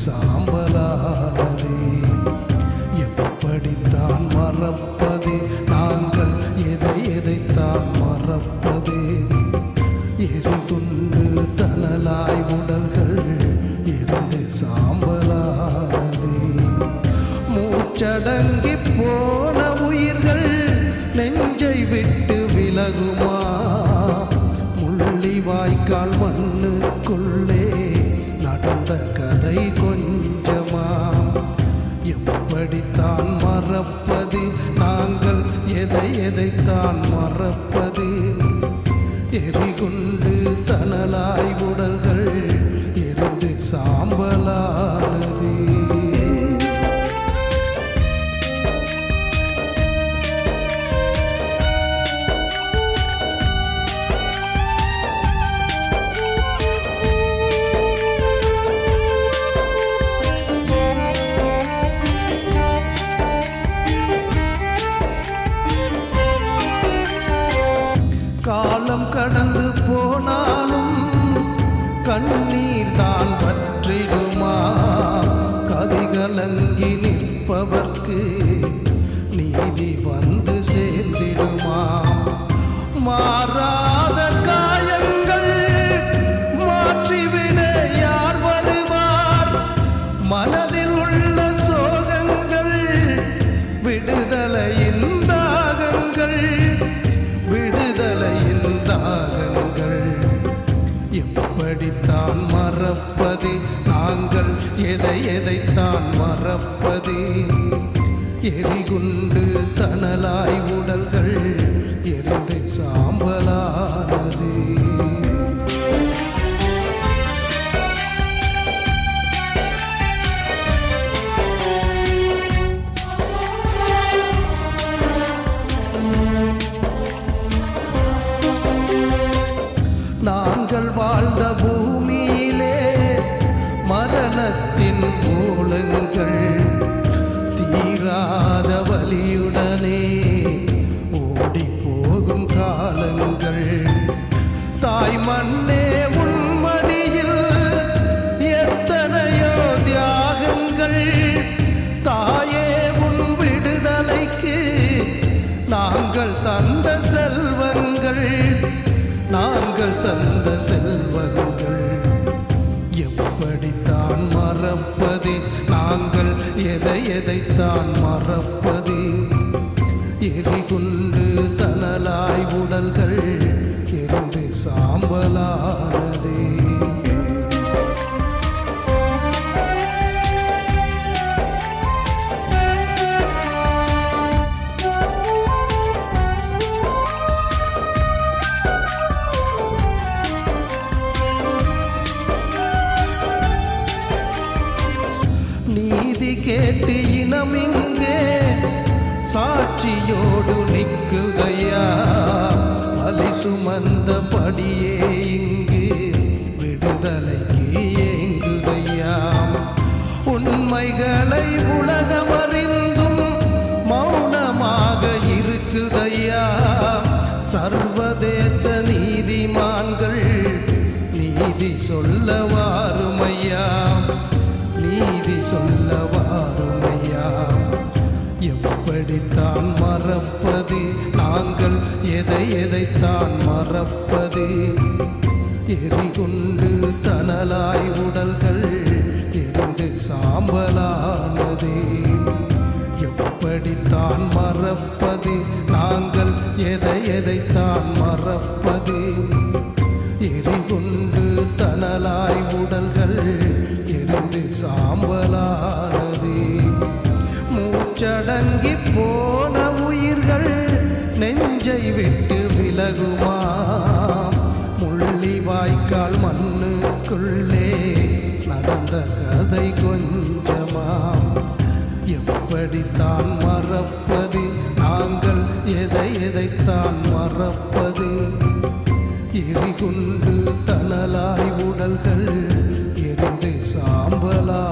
சாம்பலானதே. எப்படித்தான் மறப்பது நாங்கள் எதைத்தான் மறப்பது? எரிகுண்டு தனலாய் உடல்கள் இருந்து சாம்பலானதே. மூச்சடங்கி போன உயிர்கள் நெஞ்சை விட்டு விலகுமா? முள்ளிவாய்க்கால் மண்ணுக்குள்ளே நடந்த கதை கொஞ்சமா? எப்படித்தான் மறப்பது நாங்கள் எதைத்தான் மறப்பது? எரிகுண்டு தனலாய் உடல்கள் எரிந்து சாம்பலானதே. காலம் கடந்து போனாலும் கண்ணீர் தான் பற்றிடுமா? கதிகலங்கி நிற்பவர்க்கு நீதி வந்து சேர்ந்திடுமா? மாறாத காயங்கள் மாற்றிவிட யார் வருவார்? மனதில் உள்ள சோகங்கள் விடுதலையின் தாகங்கள், விடுதலையின் தாகங்கள். எப்படித்தான் மறப்பது நாங்கள் எதைத்தான் மறப்பது? எரிகுண்டு தனலாய் உடல்கள் எரிந்து சாம்பலானதே. நாங்கள் வாழ்ந்த பூமியிலே மரணத்தின் மூலங்கள் தீராத வலியுடனே ஓடி போகும் காலங்கள். தாய் மண்ணே உன் மடியில் எத்தனையோ தியாகங்கள். தாயே உன் விடுதலைக்கு நாங்கள் தந்த செல்வங்கள், நாங்கள் தந்த செல்வங்கள். எப்படித்தான் மறப்பது நாங்கள் எதைத்தான் மறப்பது? எரிகுண்டு தனலாய் உடல்கள் எரிந்து சாம்பலானதே. நீதி கேட்டு இனம் இங்கே சாட்சியோடு நிற்குதையா? அலி சுமந்த படியே இங்கு விடுதலைக்கு ஏங்குதையா? உண்மைகளை உலகமறிந்தும் மௌனமாக இருக்குதையா? சர்வதேச நீதிமான்கள் நீதி சொல்ல வாருமையா, நீதி சொல்ல வாருமையா? எப்படித்தான் மறப்பது நாங்கள் எதைத்தான் மறப்பது? எரிகுண்டு தனலாய் உடல்கள் எரிந்து சாம்பலானதே. எப்படித்தான் மறப்பது நாங்கள் எதைத்தான் மறப்பது? எரிகுண்டு தனலாய் உடல்கள் எரிந்து சாம்பலானதே. மூச்சடங்கி போன உயிர்கள் நெஞ்சை விட்டு விலகுமா? முள்ளிவாய்க்கால் மண்ணுக்குள்ளே நடந்த கதை கொஞ்சமா? எப்படித்தான் மறப்பது நாங்கள் எதைத்தான் மறப்பது? எரிகுண்டு தனலாய் உடல்கள் எரிந்து சாம்பலா